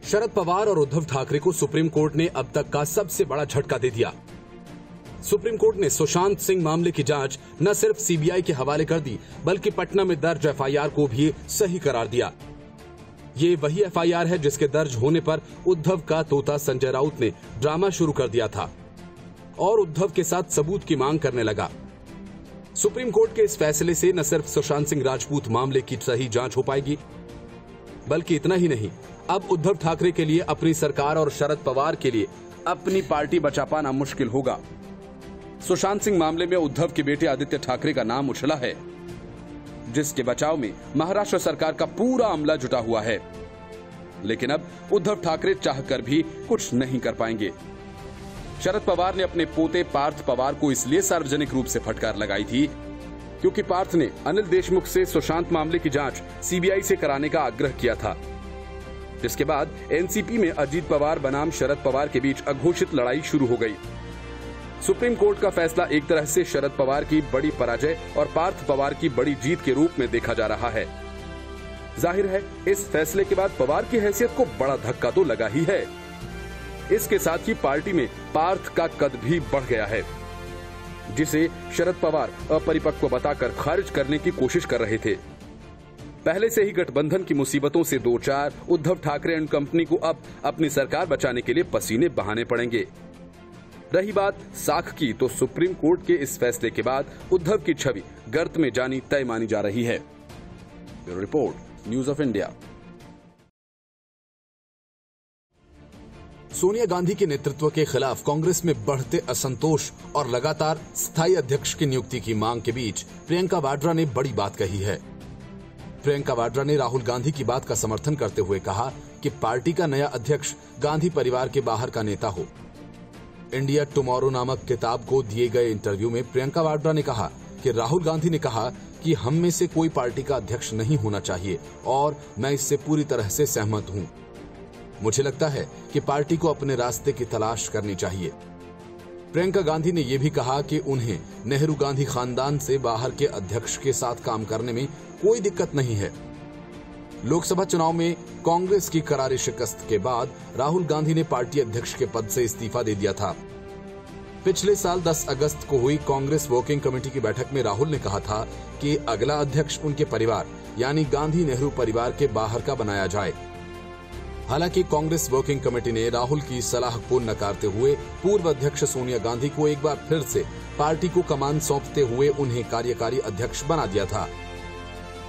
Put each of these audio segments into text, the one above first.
शरद पवार और उद्धव ठाकरे को supreme court ने अब तक का सबसे बड़ा झटका दे दिया। सुप्रीम कोर्ट ने सुशांत सिंह मामले की जांच न सिर्फ सीबीआई के हवाले कर दी, बल्कि पटना में दर्ज एफआईआर को भी सही करार दिया। ये वही एफआईआर है जिसके दर्ज होने पर उद्धव का तोता संजय राउत ने ड्रामा शुरू कर दिया था और उद्धव के साथ सबूत की मांग करने लगा। सुप्रीम कोर्ट के इस फैसले से न सिर्फ सुशांत सिंह राजपूत मामले की सही जांच हो पाएगी, बल्कि इतना ही नहीं, अब उद्धव ठाकरे के लिए अपनी सरकार और शरद पवार के लिए अपनी पार्टी बचा पाना मुश्किल होगा। सुशांत सिंह मामले में उद्धव के बेटे आदित्य ठाकरे का नाम उछला है, जिसके बचाव में महाराष्ट्र सरकार का पूरा अमला जुटा हुआ है। लेकिन अब उद्धव ठाकरे चाहकर भी कुछ नहीं कर पाएंगे। शरद पवार ने अपने पोते पार्थ पवार को इसलिए सार्वजनिक रूप से फटकार लगाई थी क्योंकि पार्थ ने अनिल देशमुख से सुशांत मामले की जांच सीबीआई से कराने का आग्रह किया था, जिसके बाद एनसीपी में अजीत पवार बनाम शरद पवार के बीच अघोषित लड़ाई शुरू हो गई। सुप्रीम कोर्ट का फैसला एक तरह से शरद पवार की बड़ी पराजय और पार्थ पवार की बड़ी जीत के रूप में देखा जा रहा है। जाहिर है इस फैसले के बाद पवार की हैसियत को बड़ा धक्का तो लगा ही है। इसके साथ ही पार्टी में पार्थ का कद भी बढ़ गया है, जिसे शरद पवार अपरिपक्व बताकर खारिज करने की कोशिश कर रहे थे। पहले से ही गठबंधन की मुसीबतों से दो चार उद्धव ठाकरे एंड कंपनी को अब अपनी सरकार बचाने के लिए पसीने बहाने पड़ेंगे। रही बात साख की, तो सुप्रीम कोर्ट के इस फैसले के बाद उद्धव की छवि गर्त में जानी तय मानी जा रही है। Bureau report, news of India. Sonia Gandhi के नेतृत्व के खिलाफ कांग्रेस में बढ़ते असंतोष और लगातार स्थायी अध्यक्ष की नियुक्ति की मांग के बीच प्रियंका वाड्रा ने बड़ी बात कही है। प्रियंका वाड्रा ने राहुल गांधी की बात का समर्थन करते हुए कहा कि पार्टी का नया अध्यक्ष गांधी परिवार के बाहर का नेता हो। इंडिया टुमारो नामक किताब को दिए गए इंटरव्यू में प्रियंका वाड्रा ने कहा कि राहुल गांधी ने कहा कि हम में से कोई पार्टी का अध्यक्ष नहीं होना चाहिए और मैं इससे पूरी तरह से सहमत हूं। मुझे लगता है कि पार्टी को अपने रास्ते की तलाश करनी चाहिए। प्रियंका गांधी ने यह भी कहा कि उन्हें नेहरू गांधी खानदान से बाहर के अध्यक्ष के साथ काम करने में कोई दिक्कत नहीं है। लोकसभा चुनाव में कांग्रेस की करारी शिकस्त के बाद राहुल गांधी ने पार्टी अध्यक्ष के पद से इस्तीफा दे दिया था। पिछले साल 10 अगस्त को हुई कांग्रेस वर्किंग कमेटी की बैठक में राहुल ने कहा था कि अगला अध्यक्ष उनके परिवार यानी गांधी नेहरू परिवार के बाहर का बनाया जाए। हालांकि कांग्रेस वर्किंग कमेटी ने राहुल की सलाह को नकारते हुए पूर्व अध्यक्ष सोनिया गांधी को एक बार फिर से पार्टी को कमान सौंपते हुए उन्हें कार्यकारी अध्यक्ष बना दिया था।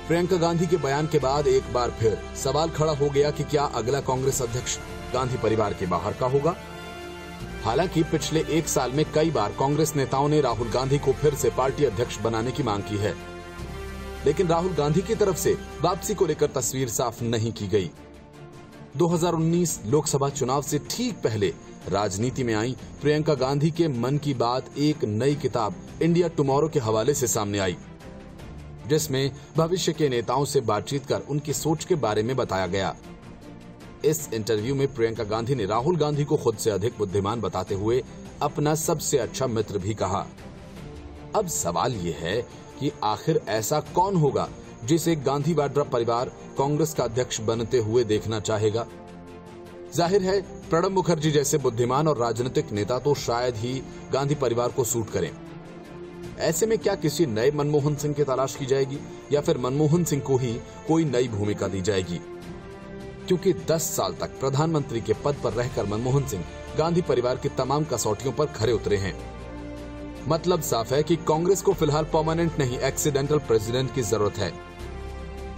प्रियंका गांधी के बयान के बाद एक बार फिर सवाल खड़ा हो गया कि क्या अगला कांग्रेस अध्यक्ष गांधी परिवार के बाहर का होगा। हालांकि पिछले एक साल में कई बार कांग्रेस नेताओं ने राहुल गांधी को फिर से पार्टी अध्यक्ष बनाने की मांग की है, लेकिन राहुल गांधी की तरफ से वापसी को लेकर तस्वीर साफ नहीं की गई। 2019 लोकसभा चुनाव से ठीक पहले राजनीति में आई प्रियंका गांधी के मन की बात एक नई किताब इंडिया टुमारो के हवाले से सामने आई, जिसमें भविष्य के नेताओं से बातचीत कर उनकी सोच के बारे में बताया गया। इस इंटरव्यू में प्रियंका गांधी ने राहुल गांधी को खुद से अधिक बुद्धिमान बताते हुए अपना सबसे अच्छा मित्र भी कहा। अब सवाल ये है कि आखिर ऐसा कौन होगा जिसे गांधी वाड्रा परिवार कांग्रेस का अध्यक्ष बनते हुए देखना चाहेगा। जाहिर है प्रणब मुखर्जी जैसे बुद्धिमान और राजनीतिक नेता तो शायद ही गांधी परिवार को सूट करें। ऐसे में क्या किसी नए मनमोहन सिंह की तलाश की जाएगी या फिर मनमोहन सिंह को ही कोई नई भूमिका दी जाएगी? क्योंकि 10 साल तक प्रधानमंत्री के पद पर रहकर मनमोहन सिंह गांधी परिवार की तमाम कसौटियों पर खरे उतरे हैं। मतलब साफ है कि कांग्रेस को फिलहाल परमानेंट नहीं एक्सीडेंटल प्रेसिडेंट की जरूरत है,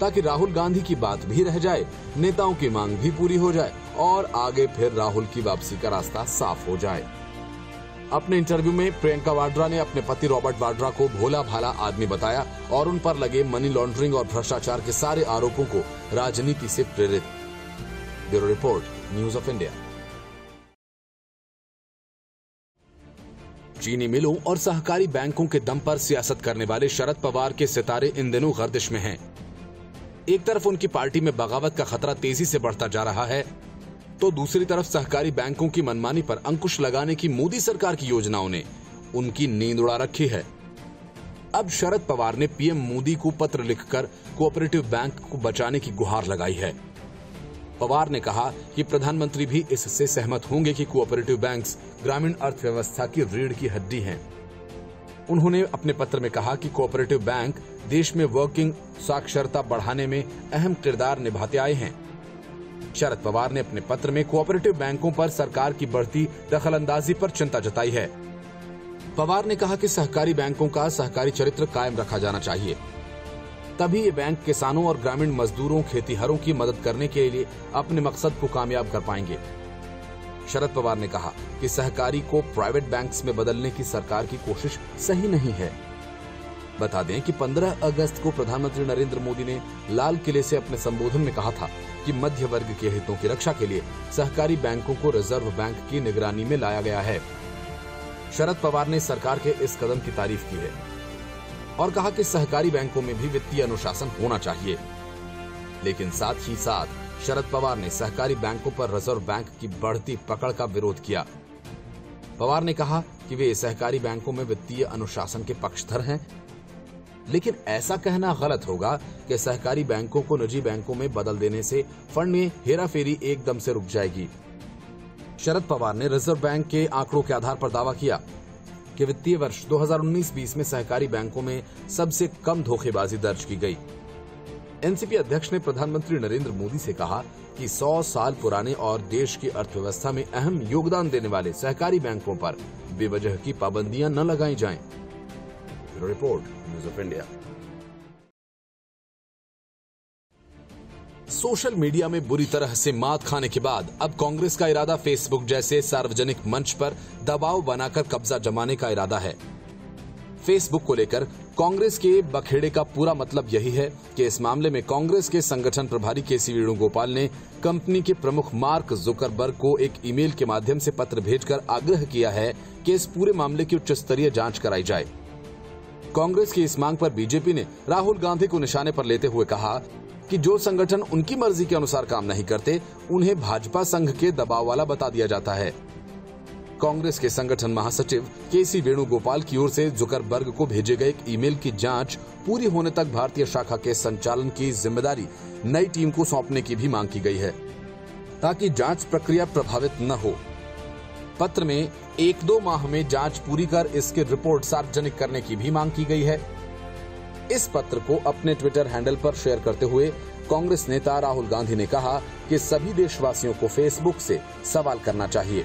ताकि राहुल गांधी की बात भी रह जाए, नेताओं की मांग भी पूरी हो जाए और आगे फिर राहुल की वापसी का रास्ता साफ हो जाए। अपने इंटरव्यू में प्रियंका वाड्रा ने अपने पति रॉबर्ट वाड्रा को भोला भाला आदमी बताया और उन पर लगे मनी लॉन्ड्रिंग और भ्रष्टाचार के सारे आरोपों को राजनीति से प्रेरित। Bureau report, news of India. चीनी मिलों और सहकारी बैंकों के दम पर सियासत करने वाले शरद पवार के सितारे इन दिनों गर्दिश में हैं। एक तरफ उनकी पार्टी में बगावत का खतरा तेजी से बढ़ता जा रहा है, तो दूसरी तरफ सहकारी बैंकों की मनमानी पर अंकुश लगाने की मोदी सरकार की योजनाओं ने उनकी नींद उड़ा रखी है। अब शरद पवार ने पीएम मोदी को पत्र लिखकर कोऑपरेटिव बैंक को बचाने की गुहार लगाई है। पवार ने कहा कि प्रधानमंत्री भी इससे सहमत होंगे कि कोऑपरेटिव बैंक्स ग्रामीण अर्थव्यवस्था की रीढ़ की हड्डी हैं। उन्होंने अपने पत्र में कहा कि कोऑपरेटिव बैंक देश में वर्किंग साक्षरता बढ़ाने में अहम किरदार निभाते आए हैं। शरद पवार ने अपने पत्र में कोऑपरेटिव बैंकों पर सरकार की बढ़ती दखलंदाजी पर चिंता जताई है। पवार ने कहा कि सहकारी बैंकों का सहकारी चरित्र कायम रखा जाना चाहिए, तभी ये बैंक किसानों और ग्रामीण मजदूरों, खेतीहरों की मदद करने के लिए अपने मकसद को कामयाब कर पाएंगे। शरद पवार ने कहा कि सहकारी को प्राइवेट बैंक्स में बदलने की सरकार की कोशिश सही नहीं है। बता दें कि 15 अगस्त को प्रधानमंत्री नरेंद्र मोदी ने लाल किले से अपने संबोधन में कहा था कि मध्य वर्ग के हितों की रक्षा के लिए सहकारी बैंकों को रिजर्व बैंक की निगरानी में लाया गया है। शरद पवार ने सरकार के इस कदम की तारीफ की है और कहा कि सहकारी बैंकों में भी वित्तीय अनुशासन होना चाहिए। लेकिन साथ ही साथ शरद पवार ने सहकारी बैंकों पर रिजर्व बैंक की बढ़ती पकड़ का विरोध किया। पवार ने कहा कि वे सहकारी बैंकों में वित्तीय अनुशासन के पक्षधर हैं, लेकिन ऐसा कहना गलत होगा कि सहकारी बैंकों को निजी बैंकों में बदल देने से फंड में हेराफेरी एकदम से रुक जाएगी। शरद पवार ने रिजर्व बैंक के आंकड़ों के आधार पर दावा किया कि वित्तीय वर्ष 2019-20 में सहकारी बैंकों में सबसे कम धोखेबाजी दर्ज की गई। एनसीपी अध्यक्ष ने प्रधानमंत्री नरेंद्र मोदी से कहा कि 100 साल पुराने और देश की अर्थव्यवस्था में अहम योगदान देने वाले सहकारी बैंकों पर बेवजह की पाबंदियां न लगाई जाएं। Bureau report, news of India. Social media में बुरी तरह से मात खाने के बाद अब कांग्रेस का इरादा फेसबुक जैसे सार्वजनिक मंच पर दबाव बनाकर कब्जा जमाने का इरादा है। फेसबुक को लेकर कांग्रेस के बखेड़े का पूरा मतलब यही है कि इस मामले में कांग्रेस के संगठन प्रभारी केसी वेणुगोपाल ने कंपनी के प्रमुख मार्क जुकरबर्ग को एक ईमेल के माध्यम से पत्र भेजकर आग्रह किया है कि इस पूरे मामले की उच्च स्तरीय जांच कराई जाए। कांग्रेस की इस मांग पर बीजेपी ने राहुल गांधी को निशाने पर लेते हुए कहा कि जो संगठन उनकी मर्जी के अनुसार काम नहीं करते, उन्हें भाजपा संघ के दबाव वाला बता दिया जाता है। कांग्रेस के संगठन महासचिव केसी वेणुगोपाल की ओर से जुकरबर्ग को भेजे गए एक ईमेल की जांच पूरी होने तक भारतीय शाखा के संचालन की जिम्मेदारी नई टीम को सौंपने की भी मांग की गई है, ताकि जांच प्रक्रिया प्रभावित न हो। पत्र में 1-2 माह में जांच पूरी कर इसकी रिपोर्ट सार्वजनिक करने की भी मांग की गई है। इस पत्र को अपने ट्विटर हैंडल पर शेयर करते हुए कांग्रेस नेता राहुल गांधी ने कहा कि सभी देशवासियों को फेसबुक से सवाल करना चाहिए।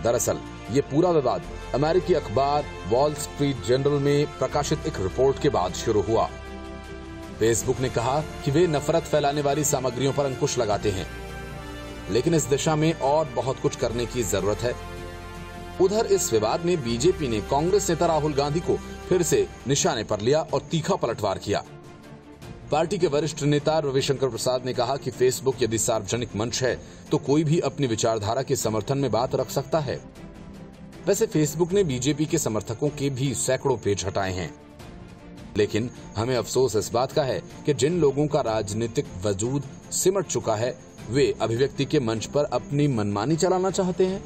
दरअसल ये पूरा विवाद अमेरिकी अखबार वॉल स्ट्रीट जर्नल में प्रकाशित एक रिपोर्ट के बाद शुरू हुआ। फेसबुक ने कहा कि वे नफरत फैलाने वाली सामग्रियों पर अंकुश लगाते हैं, लेकिन इस दिशा में और बहुत कुछ करने की जरूरत है। उधर इस विवाद में बीजेपी ने कांग्रेस नेता राहुल गांधी को फिर से निशाने पर लिया और तीखा पलटवार किया। पार्टी के वरिष्ठ नेता रविशंकर प्रसाद ने कहा कि फेसबुक यदि सार्वजनिक मंच है तो कोई भी अपनी विचारधारा के समर्थन में बात रख सकता है। वैसे फेसबुक ने बीजेपी के समर्थकों के भी सैकड़ों पेज हटाए हैं, लेकिन हमें अफसोस इस बात का है कि जिन लोगों का राजनीतिक वजूद सिमट चुका है, वे अभिव्यक्ति के मंच पर अपनी मनमानी चलाना चाहते हैं।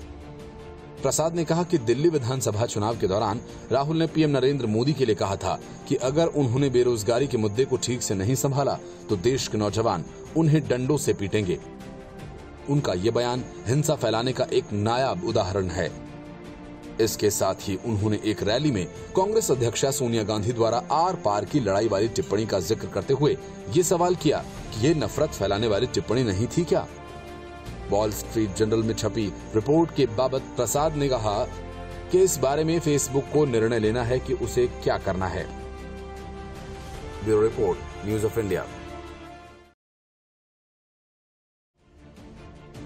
प्रसाद ने कहा कि दिल्ली विधानसभा चुनाव के दौरान राहुल ने पीएम नरेंद्र मोदी के लिए कहा था कि अगर उन्होंने बेरोजगारी के मुद्दे को ठीक से नहीं संभाला तो देश के नौजवान उन्हें डंडों से पीटेंगे। उनका ये बयान हिंसा फैलाने का एक नायाब उदाहरण है। इसके साथ ही उन्होंने एक रैली में कांग्रेस अध्यक्षा सोनिया गांधी द्वारा आर पार की लड़ाई वाली टिप्पणी का जिक्र करते हुए ये सवाल किया कि ये नफरत फैलाने वाली टिप्पणी नहीं थी क्या। वॉल स्ट्रीट जर्नल में छपी रिपोर्ट के बाबत प्रसाद ने कहा कि इस बारे में फेसबुक को निर्णय लेना है कि उसे क्या करना है। Bureau report, news of India.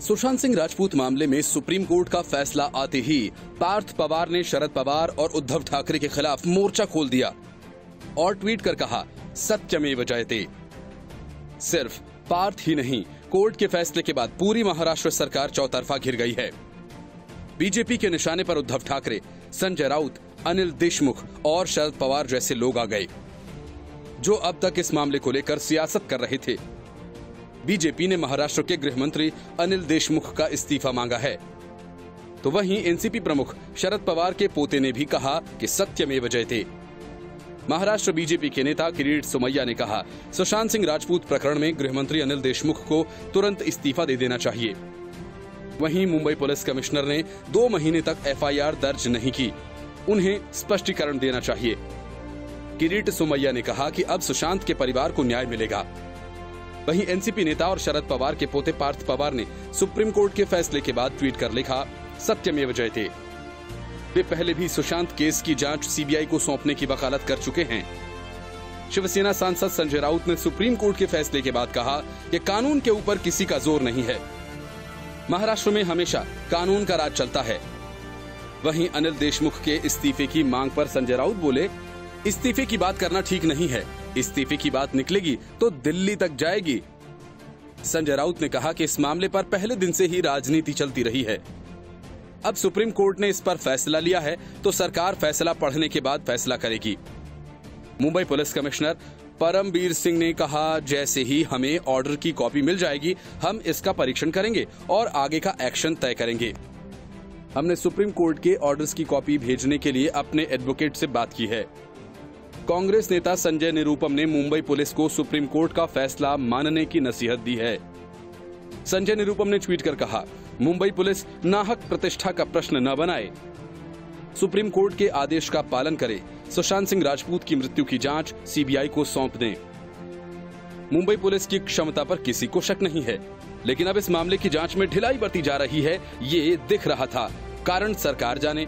Sushant Singh Rajput मामले में सुप्रीम कोर्ट का फैसला आते ही पार्थ पवार ने शरद पवार और उद्धव ठाकरे के खिलाफ मोर्चा खोल दिया और ट्वीट कर कहा, सत्यमेव जयते। सिर्फ पार्थ ही नहीं, कोर्ट के फैसले के बाद पूरी महाराष्ट्र सरकार चौतरफा घिर गई है। बीजेपी के निशाने पर उद्धव ठाकरे, संजय राउत, अनिल देशमुख और शरद पवार जैसे लोग आ गए, जो अब तक इस मामले को लेकर सियासत कर रहे थे। बीजेपी ने महाराष्ट्र के गृह मंत्री अनिल देशमुख का इस्तीफा मांगा है, तो वहीं एनसीपी प्रमुख शरद पवार के पोते ने भी कहा कि सत्यमेव जयते। महाराष्ट्र बीजेपी के नेता किरीट सोमैया ने कहा, सुशांत सिंह राजपूत प्रकरण में गृह मंत्री अनिल देशमुख को तुरंत इस्तीफा दे देना चाहिए। वहीं मुंबई पुलिस कमिश्नर ने 2 महीने तक एफआईआर दर्ज नहीं की, उन्हें स्पष्टीकरण देना चाहिए। किरीट सोमैया ने कहा कि अब सुशांत के परिवार को न्याय मिलेगा। वहीं एनसीपी नेता और शरद पवार के पोते पार्थ पवार ने सुप्रीम कोर्ट के फैसले के बाद ट्वीट कर लिखा, सत्यमेव जयते। वे पहले भी सुशांत केस की जांच सीबीआई को सौंपने की वकालत कर चुके हैं। शिवसेना सांसद संजय राउत ने सुप्रीम कोर्ट के फैसले के बाद कहा कि कानून के ऊपर किसी का जोर नहीं है, महाराष्ट्र में हमेशा कानून का राज चलता है। वहीं अनिल देशमुख के इस्तीफे की मांग पर संजय राउत बोले, इस्तीफे की बात करना ठीक नहीं है, इस्तीफे की बात निकलेगी तो दिल्ली तक जाएगी। संजय राउत ने कहा कि इस मामले पर पहले दिन से ही राजनीति चलती रही है। अब सुप्रीम कोर्ट ने इस पर फैसला लिया है तो सरकार फैसला पढ़ने के बाद फैसला करेगी। मुंबई पुलिस कमिश्नर परमबीर सिंह ने कहा, जैसे ही हमें ऑर्डर की कॉपी मिल जाएगी हम इसका परीक्षण करेंगे और आगे का एक्शन तय करेंगे। हमने सुप्रीम कोर्ट के ऑर्डर्स की कॉपी भेजने के लिए अपने एडवोकेट से बात की है। कांग्रेस नेता संजय निरुपम ने मुंबई पुलिस को सुप्रीम कोर्ट का फैसला मानने की नसीहत दी है। संजय निरुपम ने ट्वीट कर कहा, मुंबई पुलिस नाहक प्रतिष्ठा का प्रश्न न बनाए, सुप्रीम कोर्ट के आदेश का पालन करे, सुशांत सिंह राजपूत की मृत्यु की जांच सीबीआई को सौंप दें। मुंबई पुलिस की क्षमता पर किसी को शक नहीं है, लेकिन अब इस मामले की जांच में ढिलाई बरती जा रही है, ये दिख रहा था, कारण सरकार जाने।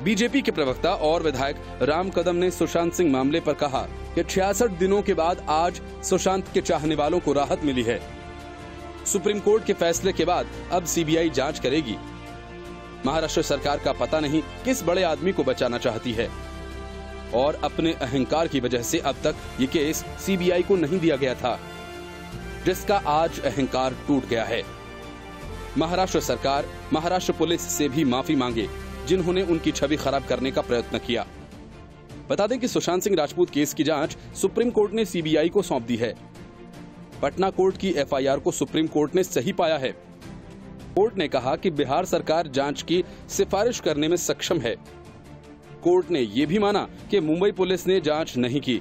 बीजेपी के प्रवक्ता और विधायक राम कदम ने सुशांत सिंह मामले पर कहा कि 66 दिनों के बाद आज सुशांत के चाहने वालों को राहत मिली है। सुप्रीम कोर्ट के फैसले के बाद अब सीबीआई जांच करेगी। महाराष्ट्र सरकार का पता नहीं किस बड़े आदमी को बचाना चाहती है और अपने अहंकार की वजह से अब तक ये केस सीबीआई को नहीं दिया गया था, जिसका आज अहंकार टूट गया है। महाराष्ट्र सरकार महाराष्ट्र पुलिस से भी माफी मांगे, जिन्होंने उनकी छवि खराब करने का प्रयत्न किया। बता दें कि सुशांत सिंह राजपूत केस की जांच सुप्रीम कोर्ट ने सीबीआई को सौंप दी है। पटना कोर्ट की एफआईआर को सुप्रीम कोर्ट ने सही पाया है। कोर्ट ने कहा कि बिहार सरकार जांच की सिफारिश करने में सक्षम है। कोर्ट ने यह भी माना कि मुंबई पुलिस ने जांच नहीं की।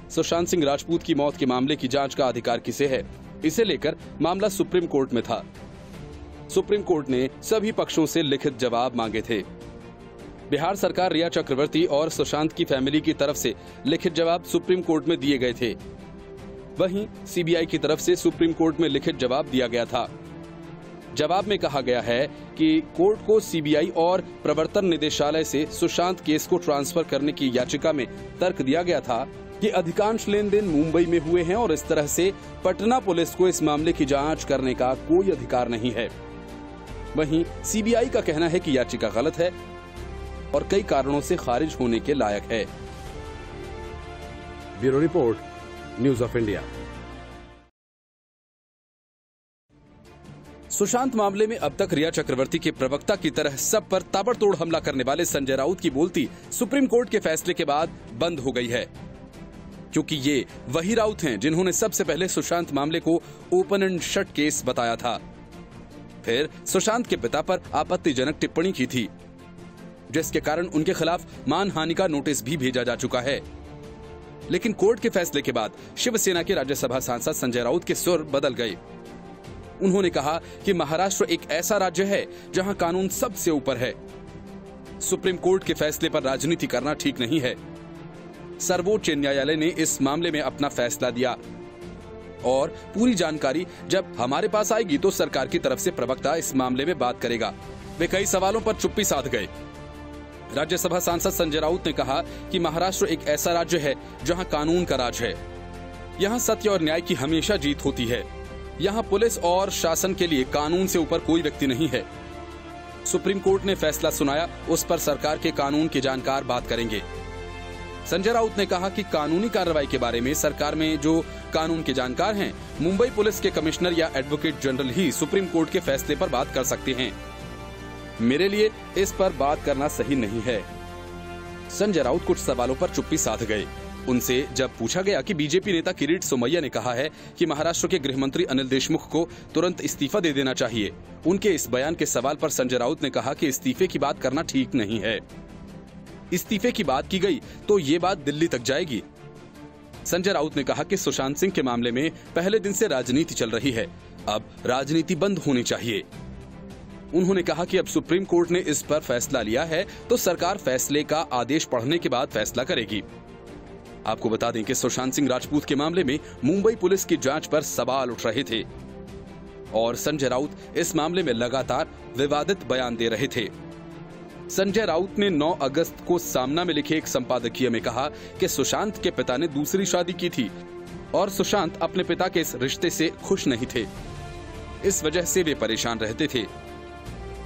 सुशांत सिंह राजपूत की मौत के मामले की जांच का अधिकार किसे है, इसे लेकर मामला सुप्रीम कोर्ट में था। सुप्रीम कोर्ट ने सभी पक्षों से लिखित जवाब मांगे थे। बिहार सरकार, रिया चक्रवर्ती और सुशांत की फैमिली की तरफ से लिखित जवाब सुप्रीम कोर्ट में दिए गए थे। वहीं सीबीआई की तरफ से सुप्रीम कोर्ट में लिखित जवाब दिया गया था। जवाब में कहा गया है कि कोर्ट को सीबीआई और प्रवर्तन निदेशालय से सुशांत केस को ट्रांसफर करने की याचिका में तर्क दिया गया था कि अधिकांश लेन देन मुंबई में हुए हैं और इस तरह से पटना पुलिस को इस मामले की जांच करने का कोई अधिकार नहीं है। वहीं सीबीआई का कहना है कि याचिका गलत है और कई कारणों से खारिज होने के लायक है। Bureau report, news of India. Sushant मामले में अब तक रिया चक्रवर्ती के प्रवक्ता की तरह सब पर ताबड़तोड़ हमला करने वाले संजय राउत की बोलती सुप्रीम कोर्ट के फैसले के बाद बंद हो गई है, क्योंकि ये वही राउत हैं जिन्होंने सबसे पहले सुशांत मामले को ओपन एंड शट केस बताया था, फिर सुशांत के पिता पर आपत्तिजनक टिप्पणी की थी, जिसके कारण उनके खिलाफ मानहानि का नोटिस भी भेजा जा चुका है। लेकिन कोर्ट के फैसले के बाद शिवसेना के राज्यसभा सांसद संजय राउत के सुर बदल गए। उन्होंने कहा कि महाराष्ट्र एक ऐसा राज्य है जहां कानून सबसे ऊपर है। सुप्रीम कोर्ट के फैसले पर राजनीति करना ठीक नहीं है। सर्वोच्च न्यायालय ने इस मामले में अपना फैसला दिया और पूरी जानकारी जब हमारे पास आएगी तो सरकार की तरफ से प्रवक्ता इस मामले में बात करेगा। वे कई सवालों पर चुप्पी साध गए। राज्यसभा सांसद संजय राउत ने कहा कि महाराष्ट्र एक ऐसा राज्य है जहां कानून का राज है। यहां सत्य और न्याय की हमेशा जीत होती है। यहां पुलिस और शासन के लिए कानून से ऊपर कोई व्यक्ति नहीं है। सुप्रीम कोर्ट ने फैसला सुनाया, उस पर सरकार के कानून के जानकार बात करेंगे। संजय राउत ने कहा कि कानूनी कार्रवाई के बारे में सरकार में जो कानून के जानकार हैं, मुंबई पुलिस के कमिश्नर या एडवोकेट जनरल ही सुप्रीम कोर्ट के फैसले पर बात कर सकते हैं। मेरे लिए इस पर बात करना सही नहीं है। संजय राउत कुछ सवालों पर चुप्पी साध गए। उनसे जब पूछा गया कि बीजेपी नेता किरीट सोमैया ने कहा है कि महाराष्ट्र के गृह मंत्री अनिल देशमुख को तुरंत इस्तीफा दे देना चाहिए, उनके इस बयान के सवाल पर संजय राउत ने कहा कि इस्तीफे की बात करना ठीक नहीं है। इस्तीफे की बात की गई तो ये बात दिल्ली तक जाएगी। संजय राउत ने कहा कि सुशांत सिंह के मामले में पहले दिन से राजनीति चल रही है, अब राजनीति बंद होनी चाहिए। उन्होंने कहा कि अब सुप्रीम कोर्ट ने इस पर फैसला लिया है तो सरकार फैसले का आदेश पढ़ने के बाद फैसला करेगी। आपको बता दें कि सुशांत सिंह राजपूत के मामले में मुंबई पुलिस की जांच पर सवाल उठ रहे थे और संजय राउत इस मामले में लगातार विवादित बयान दे रहे थे। संजय राउत ने 9 अगस्त को सामना में लिखे एक संपादकीय में कहा कि सुशांत के पिता ने दूसरी शादी की थी और सुशांत अपने पिता के इस रिश्ते से खुश नहीं थे, इस वजह से वे परेशान रहते थे।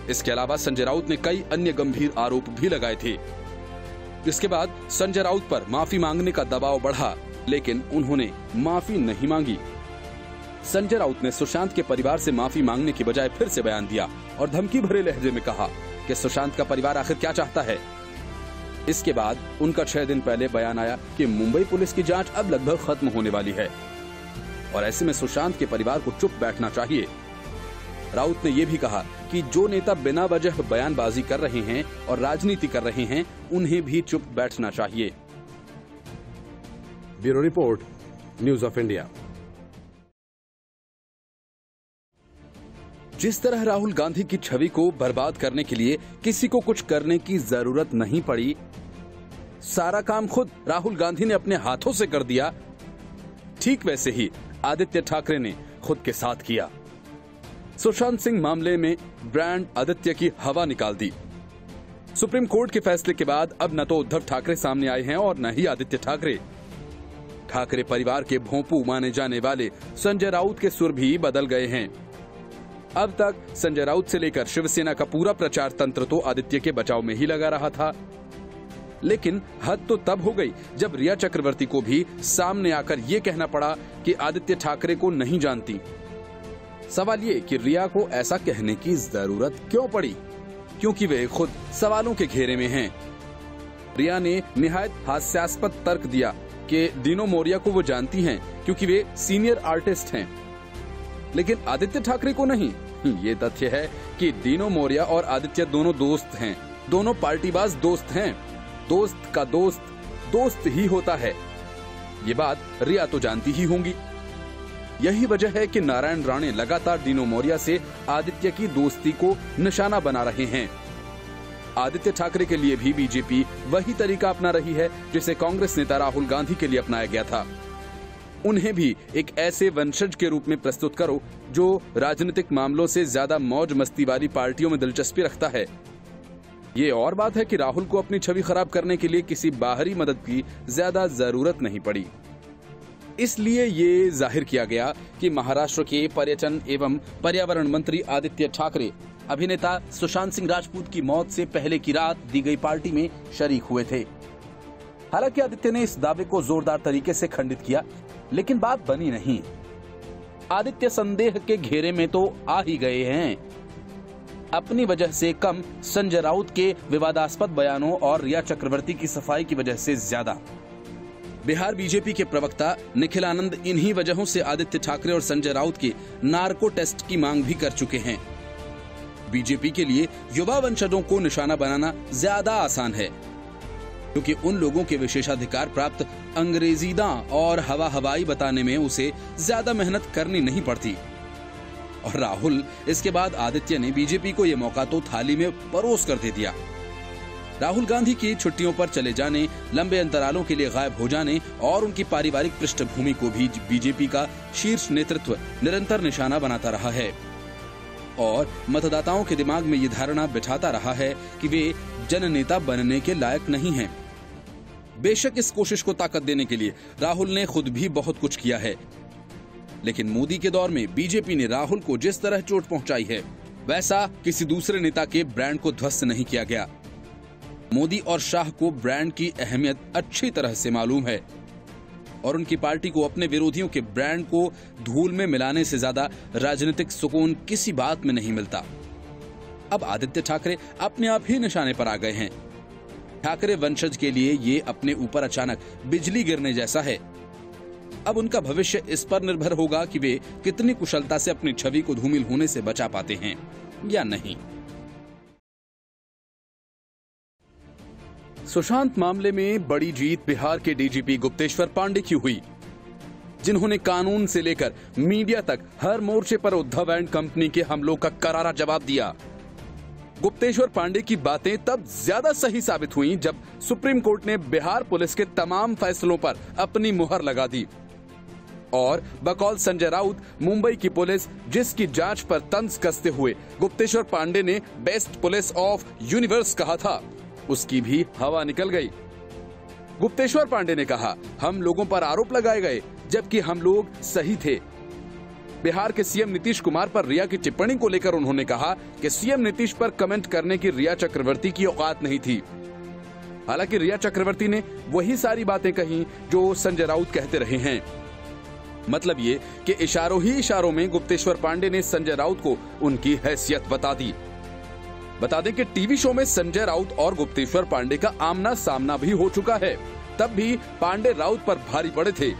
इसके अलावा संजय राउत ने कई अन्य गंभीर आरोप भी लगाए थे। इसके बाद संजय राउत पर माफी मांगने का दबाव बढ़ा, लेकिन उन्होंने माफी नहीं मांगी। संजय राउत ने सुशांत के परिवार से माफी मांगने की बजाय फिर से बयान दिया और धमकी भरे लहजे में कहा कि सुशांत का परिवार आखिर क्या चाहता है। इसके बाद उनका 6 दिन पहले बयान आया कि मुंबई पुलिस की जांच अब लगभग खत्म होने वाली है और ऐसे में सुशांत के परिवार को चुप बैठना चाहिए। राउत ने यह भी कहा कि जो नेता बिना वजह बयानबाजी कर रहे हैं और राजनीति कर रहे हैं, उन्हें भी चुप बैठना चाहिए। Bureau report, news of India. जिस तरह राहुल गांधी की छवि को बर्बाद करने के लिए किसी को कुछ करने की जरूरत नहीं पड़ी, सारा काम खुद राहुल गांधी ने अपने हाथों से कर दिया, ठीक वैसे ही आदित्य ठाकरे ने खुद के साथ किया। सुशांत सिंह मामले में ब्रांड आदित्य की हवा निकाल दी। सुप्रीम कोर्ट के फैसले के बाद अब न तो उद्धव ठाकरे सामने आए हैं और न ही आदित्य ठाकरे। ठाकरे परिवार के भोंपू माने जाने वाले संजय राउत के सुर भी बदल गए हैं। अब तक संजय राउत से लेकर शिवसेना का पूरा प्रचार तंत्र तो आदित्य के बचाव में ही लगा रहा था, लेकिन हद तो तब हो गई जब रिया चक्रवर्ती को भी सामने आकर ये कहना पड़ा कि आदित्य ठाकरे को नहीं जानती। सवाल ये कि रिया को ऐसा कहने की जरूरत क्यों पड़ी, क्योंकि वे खुद सवालों के घेरे में हैं। रिया ने निहायत हास्यास्पद तर्क दिया कि दीनो मोरिया को वो जानती हैं क्योंकि वे सीनियर आर्टिस्ट हैं, लेकिन आदित्य ठाकरे को नहीं। ये तथ्य है कि दीनो मोरिया और आदित्य दोनों दोस्त हैं, दोनों पार्टीबाज दोस्त हैं। दोस्त का दोस्त दोस्त ही होता है, ये बात रिया तो जानती ही होंगी। यही वजह है कि नारायण राणे लगातार दीनो मोरिया से आदित्य की दोस्ती को निशाना बना रहे हैं। आदित्य ठाकरे के लिए भी बीजेपी वही तरीका अपना रही है जिसे कांग्रेस नेता राहुल गांधी के लिए अपनाया गया था। उन्हें भी एक ऐसे वंशज के रूप में प्रस्तुत करो जो राजनीतिक मामलों से ज्यादा मौज मस्ती वाली पार्टियों में दिलचस्पी रखता है। ये और बात है कि राहुल को अपनी छवि खराब करने के लिए किसी बाहरी मदद की ज्यादा जरूरत नहीं पड़ी। इसलिए ये जाहिर किया गया कि महाराष्ट्र के पर्यटन एवं पर्यावरण मंत्री आदित्य ठाकरे अभिनेता सुशांत सिंह राजपूत की मौत से पहले की रात दी गई पार्टी में शरीक हुए थे। हालांकि आदित्य ने इस दावे को जोरदार तरीके से खंडित किया, लेकिन बात बनी नहीं। आदित्य संदेह के घेरे में तो आ ही गए हैं, अपनी वजह से कम, संजय राउत के विवादास्पद बयानों और रिया चक्रवर्ती की सफाई की वजह से ज्यादा। बिहार बीजेपी के प्रवक्ता निखिल आनंद इन्हीं वजहों से आदित्य ठाकरे और संजय राउत के नार्को टेस्ट की मांग भी कर चुके हैं। बीजेपी के लिए युवा वंशजों को निशाना बनाना ज्यादा आसान है, क्योंकि उन लोगों के विशेषाधिकार प्राप्त अंग्रेजीदा और हवाई बताने में उसे ज्यादा मेहनत करनी नहीं पड़ती। और राहुल, इसके बाद आदित्य ने बीजेपी को यह मौका तो थाली में परोस कर दे दिया। राहुल गांधी की छुट्टियों पर चले जाने, लंबे अंतरालों के लिए गायब हो जाने और उनकी पारिवारिक पृष्ठभूमि को भी बीजेपी का शीर्ष नेतृत्व निरंतर निशाना बनाता रहा है और मतदाताओं के दिमाग में ये धारणा बिठाता रहा है कि वे जननेता बनने के लायक नहीं हैं। बेशक इस कोशिश को ताकत देने के लिए राहुल ने खुद भी बहुत कुछ किया है, लेकिन मोदी के दौर में बीजेपी ने राहुल को जिस तरह चोट पहुंचाई है, वैसा किसी दूसरे नेता के ब्रांड को ध्वस्त नहीं किया गया। मोदी और शाह को ब्रांड की अहमियत अच्छी तरह से मालूम है और उनकी पार्टी को अपने विरोधियों के ब्रांड को धूल में मिलाने से ज्यादा राजनीतिक सुकून किसी बात में नहीं मिलता। अब आदित्य ठाकरे अपने आप ही निशाने पर आ गए हैं। ठाकरे वंशज के लिए ये अपने ऊपर अचानक बिजली गिरने जैसा है। अब उनका भविष्य इस पर निर्भर होगा कि वे कितनी कुशलता से अपनी छवि को धूमिल होने से बचा पाते हैं या नहीं। सुशांत मामले में बड़ी जीत बिहार के डीजीपी गुप्तेश्वर पांडे की हुई, जिन्होंने कानून से लेकर मीडिया तक हर मोर्चे पर उद्धव एंड कंपनी के हमलों का करारा जवाब दिया। गुप्तेश्वर पांडे की बातें तब ज्यादा सही साबित हुई जब सुप्रीम कोर्ट ने बिहार पुलिस के तमाम फैसलों पर अपनी मुहर लगा दी और बकौल संजय राउत मुंबई की पुलिस, जिसकी जांच पर तंज कसते हुए गुप्तेश्वर पांडे ने बेस्ट पुलिस ऑफ यूनिवर्स कहा था, उसकी भी हवा निकल गई। गुप्तेश्वर पांडे ने कहा, हम लोगों पर आरोप लगाए गए जबकि हम लोग सही थे। बिहार के सीएम नीतीश कुमार पर रिया की टिप्पणी को लेकर उन्होंने कहा कि सीएम नीतीश पर कमेंट करने की रिया चक्रवर्ती की औकात नहीं थी। हालांकि रिया चक्रवर्ती ने वही सारी बातें कही जो संजय राउत कहते रहे हैं। मतलब ये कि इशारों ही इशारों में गुप्तेश्वर पांडे ने संजय राउत को उनकी हैसियत बता दी। बता दें कि टीवी शो में संजय राउत और गुप्तेश्वर पांडे का आमना सामना भी हो चुका है। तब भी पांडे राउत पर भारी पड़े थे।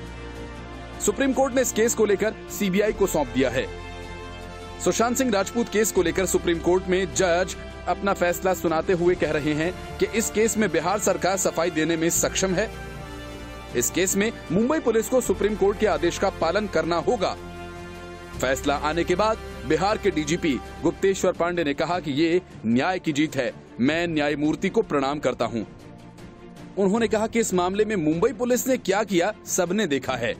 सुप्रीम कोर्ट ने इस केस को लेकर सीबीआई को सौंप दिया है। सुशांत सिंह राजपूत केस को लेकर सुप्रीम कोर्ट में जज अपना फैसला सुनाते हुए कह रहे हैं कि इस केस में बिहार सरकार सफाई देने में सक्षम है। इस केस में मुंबई पुलिस को सुप्रीम कोर्ट के आदेश का पालन करना होगा। फैसला आने के बाद बिहार के डीजीपी गुप्तेश्वर पांडे ने कहा कि ये न्याय की जीत है, मैं न्यायमूर्ति को प्रणाम करता हूं। उन्होंने कहा कि इस मामले में मुंबई पुलिस ने क्या किया सबने देखा है।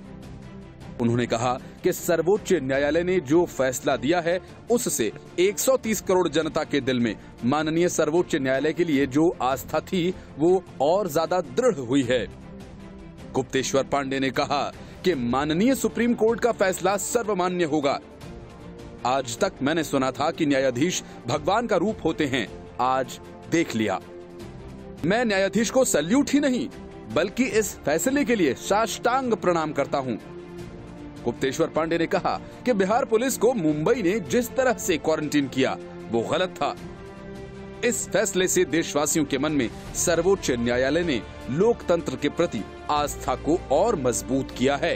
उन्होंने कहा कि सर्वोच्च न्यायालय ने जो फैसला दिया है उससे 130 करोड़ जनता के दिल में माननीय सर्वोच्च न्यायालय के लिए जो आस्था थी वो और ज्यादा दृढ़ हुई है। गुप्तेश्वर पांडे ने कहा कि माननीय सुप्रीम कोर्ट का फैसला सर्वमान्य होगा। आज तक मैंने सुना था कि न्यायाधीश भगवान का रूप होते हैं, आज देख लिया। मैं न्यायाधीश को सैल्यूट ही नहीं बल्कि इस फैसले के लिए साष्टांग प्रणाम करता हूं। गुप्तेश्वर पांडे ने कहा कि बिहार पुलिस को मुंबई ने जिस तरह से क्वारंटीन किया वो गलत था। इस फैसले से देशवासियों के मन में सर्वोच्च न्यायालय ने लोकतंत्र के प्रति आस्था को और मजबूत किया है।